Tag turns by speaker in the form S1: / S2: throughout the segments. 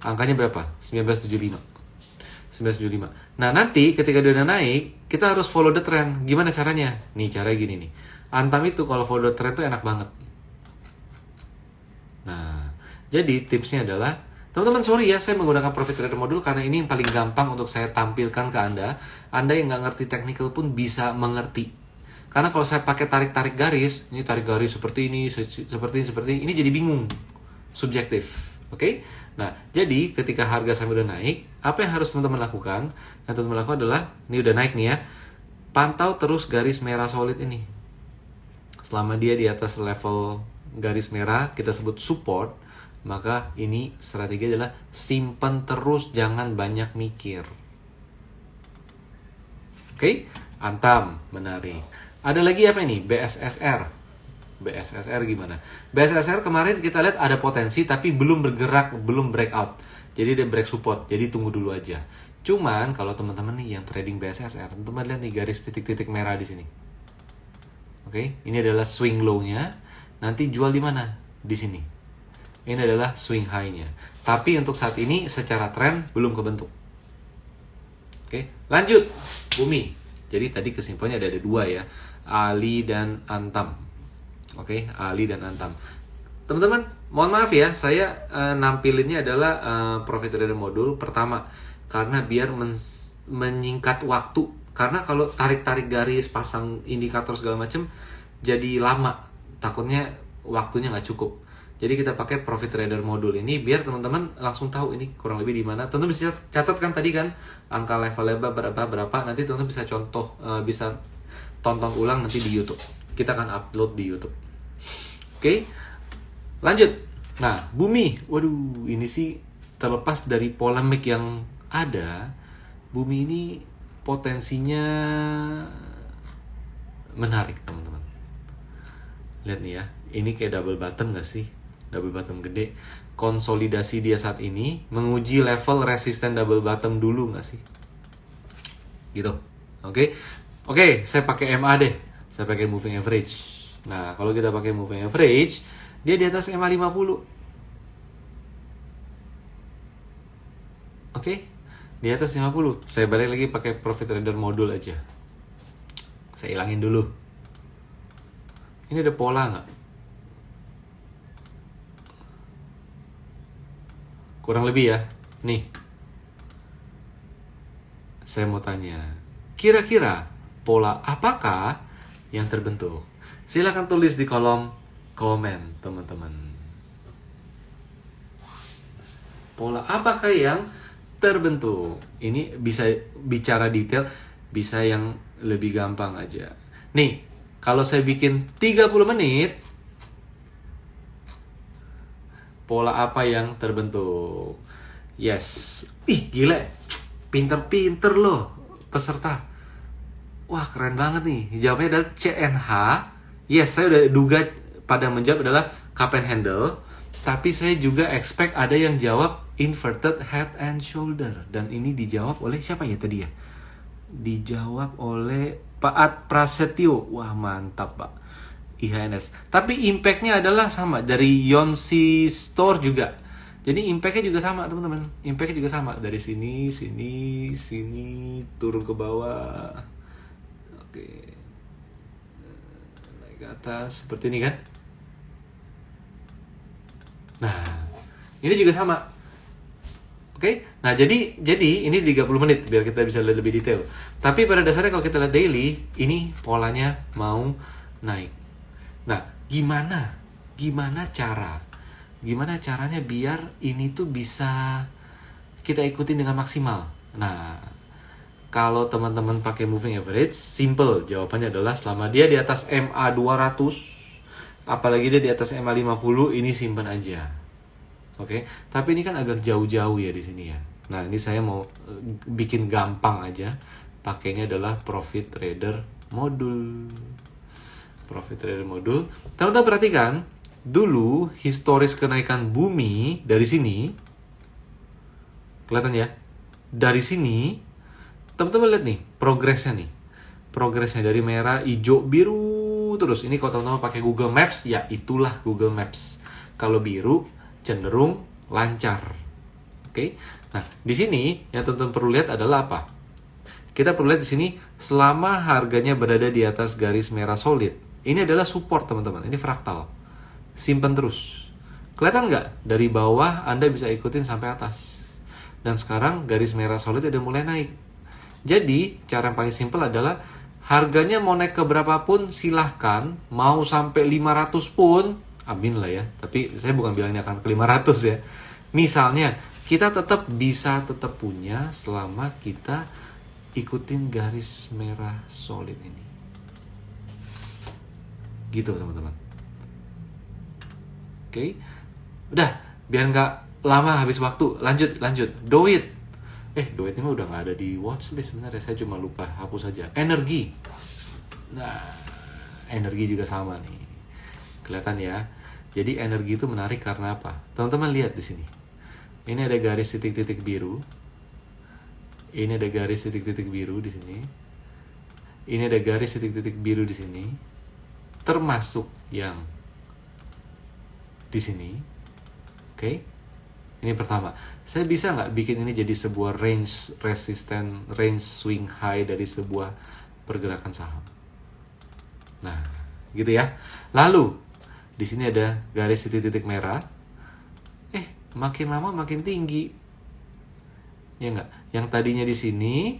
S1: Angkanya berapa? 1975. 1975. Nah, nanti ketika dia udah naik, kita harus follow the trend. Gimana caranya? Nih, caranya gini nih. Antam itu kalau follow the trend tuh enak banget. Nah, jadi tipsnya adalah, teman-teman sorry ya, saya menggunakan Profit Trader Module karena ini yang paling gampang untuk saya tampilkan ke Anda. Anda yang nggak ngerti technical pun bisa mengerti. Karena kalau saya pakai tarik-tarik garis, ini tarik garis seperti ini, seperti ini jadi bingung. Subjektif. Oke? Nah, jadi ketika harga saham udah naik, apa yang harus teman-teman lakukan? Yang teman-teman lakukan adalah, ini udah naik nih ya, pantau terus garis merah solid ini. Selama dia di atas level garis merah, kita sebut support, maka ini strategi adalah simpan terus, jangan banyak mikir. Oke? Antam, menarik. Ada lagi apa ini? BSSR. BSSR gimana? BSSR kemarin kita lihat ada potensi tapi belum bergerak, belum breakout. Jadi dia break support, jadi tunggu dulu aja. Cuman kalau teman-teman nih yang trading BSSR, teman-teman lihat nih garis titik-titik merah di sini. Oke, ini adalah swing low-nya. Nanti jual di mana? Di sini. Ini adalah swing high-nya. Tapi untuk saat ini secara tren belum kebentuk. Oke, lanjut. Bumi. Jadi tadi kesimpulannya ada dua ya, Ali dan Antam. Oke, Ali dan Antam. Teman-teman, mohon maaf ya, saya nampilinnya adalah Profit Trader Module pertama karena biar menyingkat waktu. Karena kalau tarik-tarik garis, pasang indikator segala macam jadi lama. Takutnya waktunya nggak cukup. Jadi kita pakai Profit Trader Module ini biar teman-teman langsung tahu ini kurang lebih di mana. Teman-teman bisa catat kan tadi kan angka level-level berapa. Nanti teman-teman bisa contoh, bisa tonton ulang nanti di YouTube. Kita akan upload di YouTube. Oke, lanjut. Nah, Bumi, waduh, ini sih terlepas dari polemik yang ada, Bumi ini potensinya menarik, teman-teman. Lihat nih ya, ini kayak double bottom gak sih? Double bottom gede. Konsolidasi dia saat ini menguji level resisten double bottom dulu gak sih? Gitu. Oke, saya pakai MA deh. Saya pakai moving average. Nah, kalau kita pakai moving average, dia di atas MA 50. Oke, di atas 50. Saya balik lagi pakai Profit Trader Module aja. Saya hilangin dulu. Ini ada pola nggak? Kurang lebih ya. Nih. Saya mau tanya, kira-kira pola apakah yang terbentuk? Silahkan tulis di kolom komen, teman-teman. Pola apakah yang terbentuk? Ini bisa bicara detail, bisa yang lebih gampang aja. Nih, kalau saya bikin 30 menit, pola apa yang terbentuk? Yes. Ih, gila. Pinter-pinter loh peserta. Wah, keren banget nih. Jawabnya adalah CNH. Yes, saya udah duga pada menjawab adalah cup and handle. Tapi saya juga expect ada yang jawab inverted head and shoulder. Dan ini dijawab oleh siapa ya tadi ya? Dijawab oleh Pak Ad Prasetyo. Wah, mantap Pak. IHNS. Tapi impact-nya adalah sama. Dari Yonsi Store juga. Jadi impact-nya juga sama teman-teman. Impact-nya juga sama. Dari sini, turun ke bawah. Oke. Naik ke atas. Seperti ini kan. Nah, ini juga sama. Oke. Nah, jadi ini 30 menit biar kita bisa lihat lebih detail. Tapi pada dasarnya kalau kita lihat daily, ini polanya mau naik. Nah, gimana caranya biar ini tuh bisa kita ikutin dengan maksimal? Nah, kalau teman-teman pakai moving average, simple. Jawabannya adalah selama dia di atas MA 200, apalagi dia di atas MA 50, ini simpan aja. Oke, tapi ini kan agak jauh-jauh ya di sini ya. Nah, ini saya mau bikin gampang aja. Pakainya adalah Profit Trader Module. Profit Trader Module. Teman-teman perhatikan, dulu historis kenaikan Bumi dari sini. Kelihatan ya? Dari sini, teman-teman lihat nih, progresnya dari merah, hijau, biru terus. Ini kalau teman-teman pakai Google Maps, ya itulah Google Maps. Kalau biru cenderung lancar. Oke. Nah, di sini yang teman-teman perlu lihat adalah apa? Kita perlu lihat di sini selama harganya berada di atas garis merah solid. Ini adalah support, teman-teman. Ini fraktal. Simpan terus. Kelihatan nggak? Dari bawah Anda bisa ikutin sampai atas. Dan sekarang garis merah solid udah mulai naik. Jadi, cara yang paling simpel adalah harganya mau naik ke berapapun silahkan. Mau sampai 500 pun, amin lah ya. Tapi saya bukan bilang ini akan ke 500 ya. Misalnya, kita tetap bisa tetap punya selama kita ikutin garis merah solid ini. Gitu teman-teman. Oke. Udah, biar nggak lama habis waktu. Lanjut. Doit. Doit ini mah udah nggak ada di watchlist sebenarnya. Saya cuma lupa hapus saja. Energi. Nah, energi juga sama nih. Kelihatan ya. Jadi energi itu menarik karena apa? Teman-teman lihat di sini. Ini ada garis titik-titik biru. Ini ada garis titik-titik biru di sini. Ini ada garis titik-titik biru di sini. Termasuk yang di sini. Oke. Ini pertama. Saya bisa nggak bikin ini jadi sebuah range resistant, range swing high dari sebuah pergerakan saham. Nah, gitu ya. Lalu di sini ada garis titik-titik merah. Makin lama makin tinggi. Ya nggak? Yang tadinya di sini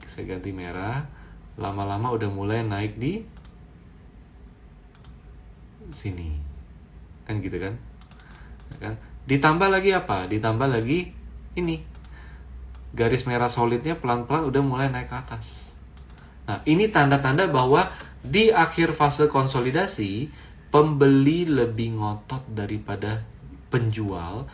S1: saya ganti merah, lama-lama udah mulai naik di sini. Kan gitu kan? Kan? Ditambah lagi apa? Ditambah lagi ini. Garis merah solidnya pelan-pelan udah mulai naik ke atas. Nah, ini tanda-tanda bahwa di akhir fase konsolidasi, pembeli lebih ngotot daripada penjual.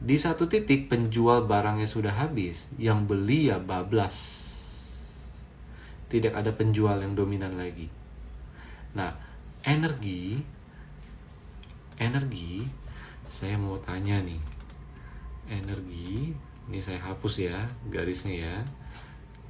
S1: Di satu titik penjual barangnya sudah habis, yang beli ya bablas. Tidak ada penjual yang dominan lagi. Nah, energi, saya mau tanya nih. Energi, ini saya hapus ya garisnya ya.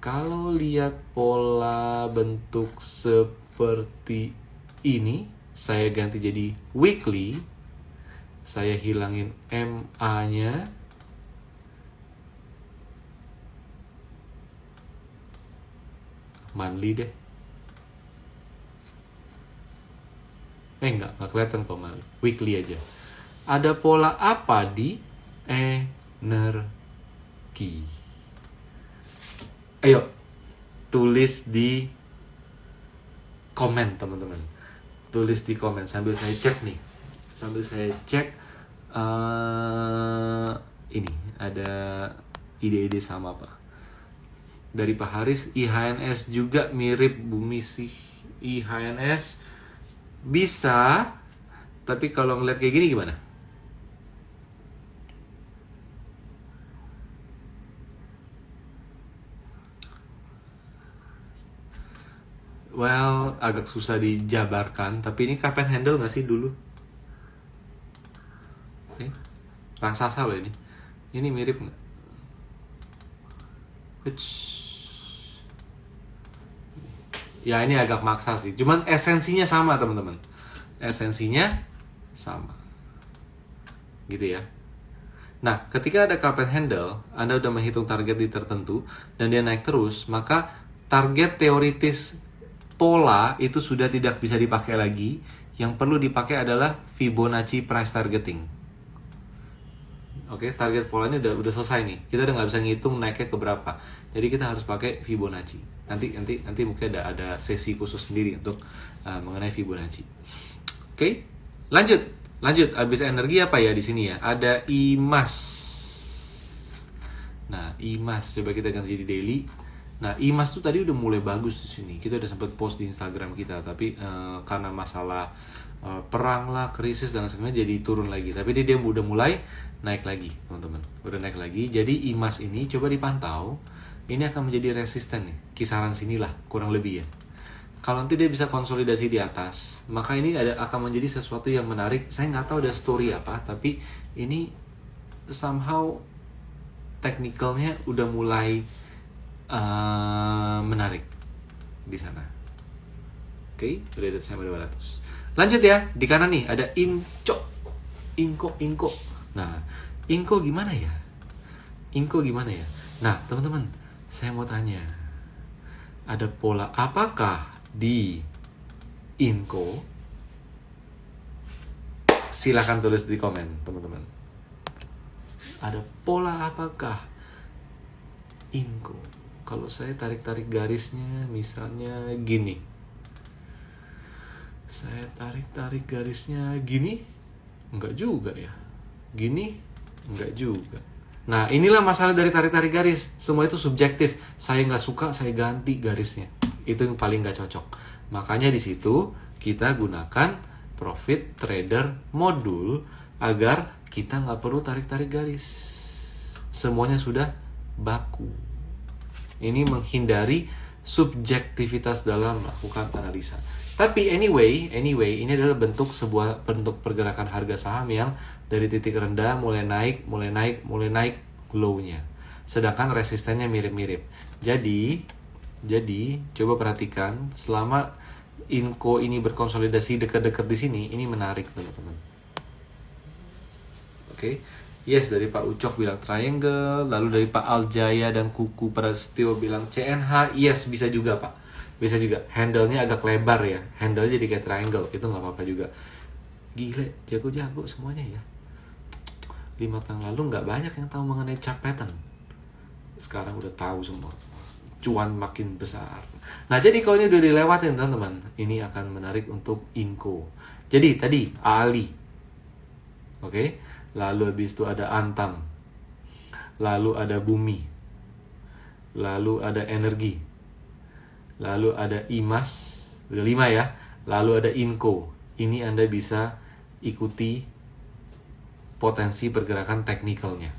S1: Kalau lihat pola bentuk seperti ini, saya ganti jadi weekly. Saya hilangin MA-nya. Monthly deh. Nggak kelihatan kok monthly. Weekly aja. Ada pola apa di energi? Ayo, tulis di komen teman-teman. Tulis di komen sambil saya cek nih. Sambil saya cek ini ada ide-ide sama apa dari Pak Haris. IHNS juga mirip bumi sih. IHNS bisa, tapi kalau ngeliat kayak gini gimana? Well, agak susah dijabarkan, tapi ini carpet handle nggak sih dulu? Raksasa loh ini. Ini mirip nggak? Ya ini agak maksa sih. Cuman esensinya sama teman-teman. Esensinya sama. Gitu ya. Nah, ketika ada carpet handle, Anda udah menghitung target di tertentu dan dia naik terus, maka target teoritis pola itu sudah tidak bisa dipakai lagi. Yang perlu dipakai adalah Fibonacci price targeting. Oke, target polanya udah selesai nih. Kita udah nggak bisa ngitung naiknya ke berapa. Jadi kita harus pakai Fibonacci. Nanti mungkin ada sesi khusus sendiri untuk mengenai Fibonacci. Oke, lanjut. Abis energi apa ya di sini ya? Ada IMAS. Nah, IMAS coba kita ganti jadi daily. Nah, IMAS tuh tadi udah mulai bagus di sini. Kita udah sempat post di Instagram kita, tapi karena masalah perang lah, krisis dan sebagainya jadi turun lagi. Tapi dia udah mulai naik lagi, teman-teman. Udah naik lagi. Jadi IMAS ini coba dipantau. Ini akan menjadi resisten nih, kisaran sinilah kurang lebih ya. Kalau nanti dia bisa konsolidasi di atas, maka ini akan menjadi sesuatu yang menarik. Saya nggak tahu ada story apa, tapi ini somehow teknikalnya udah mulai menarik di sana. Oke, udah ada sampai 200. Lanjut ya, di kanan nih ada Inco. Nah, Inco gimana ya? Inco gimana ya? Nah, teman-teman, saya mau tanya. Ada pola apakah di Inco? Silahkan tulis di komen, teman-teman. Ada pola apakah Inco? Kalau saya tarik-tarik garisnya, misalnya gini. Saya tarik-tarik garisnya gini, enggak juga ya. Gini, enggak juga. Nah, inilah masalah dari tarik-tarik garis. Semua itu subjektif. Saya nggak suka, saya ganti garisnya. Itu yang paling nggak cocok. Makanya di situ kita gunakan Profit Trader Modul agar kita nggak perlu tarik-tarik garis. Semuanya sudah baku. Ini menghindari subjektivitas dalam melakukan analisa. Tapi anyway, ini adalah bentuk pergerakan harga saham yang dari titik rendah mulai naik low-nya. Sedangkan resistennya mirip-mirip. Jadi coba perhatikan selama Inco ini berkonsolidasi dekat-dekat di sini, ini menarik teman-teman. Oke. Yes, dari Pak Ucok bilang triangle, lalu dari Pak Aljaya dan Kuku Prastio bilang CNH. Yes, bisa juga Pak. Bisa juga. Handle-nya agak lebar ya. Handle-nya jadi kayak triangle. Itu nggak apa-apa juga. Gile, jago-jago semuanya ya. 5 tahun lalu nggak banyak yang tahu mengenai chart pattern. Sekarang udah tahu semua. Cuan makin besar. Nah, jadi kalau ini udah dilewatin teman-teman, ini akan menarik untuk Inco. Jadi tadi Ali. Oke. Lalu habis itu ada Antam. Lalu ada Bumi. Lalu ada Energi. Lalu ada Imas. Udah 5 ya. Lalu ada Inco. Ini Anda bisa ikuti potensi pergerakan teknikalnya.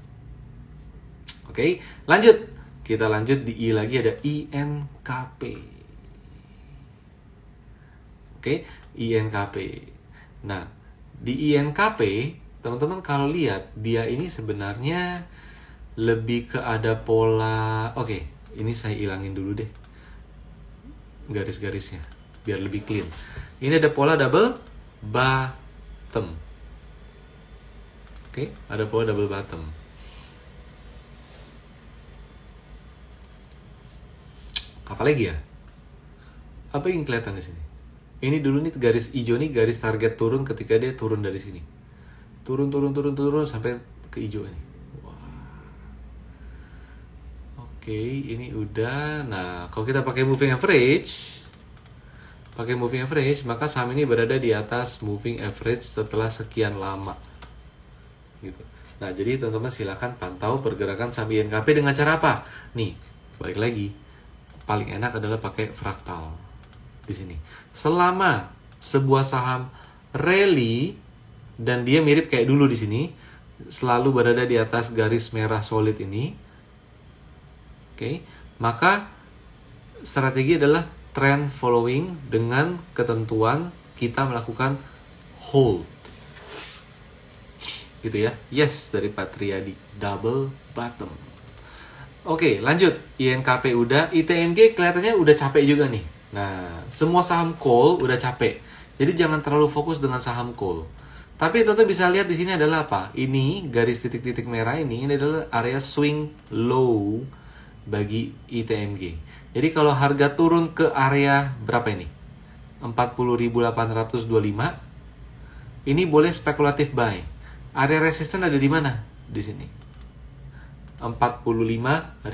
S1: Oke, lanjut. Kita lanjut di I lagi, ada INKP. Oke, INKP. Nah, di INKP, teman-teman kalau lihat, dia ini sebenarnya lebih ke ada pola. Oke, ini saya ilangin dulu deh garis-garisnya, biar lebih clean. Ini ada pola double bottom. Oke, ada pola double bottom. Apa lagi ya? Apa yang kelihatan di sini? Ini dulu nih garis hijau nih garis target turun ketika dia turun dari sini. Turun sampai ke hijau ini. Wah. Oke, ini udah. Nah, kalau kita pakai moving average, maka saham ini berada di atas moving average setelah sekian lama. Gitu. Nah, jadi teman-teman silakan pantau pergerakan saham INKP dengan cara apa? Nih, balik lagi. Paling enak adalah pakai fraktal di sini. Selama sebuah saham rally dan dia mirip kayak dulu di sini, selalu berada di atas garis merah solid ini, oke, maka strategi adalah trend following dengan ketentuan kita melakukan hold. Gitu ya. Yes, dari Patriadi, double bottom. Oke, lanjut. INKP udah, ITMG kelihatannya udah capek juga nih. Nah, semua saham coal udah capek. Jadi jangan terlalu fokus dengan saham coal. Tapi tentu bisa lihat di sini adalah apa? Ini garis titik-titik merah ini adalah area swing low bagi ITMG. Jadi kalau harga turun ke area berapa ini? 40.825. Ini boleh spekulatif buy. Area resisten ada di mana? Di sini. 45.600.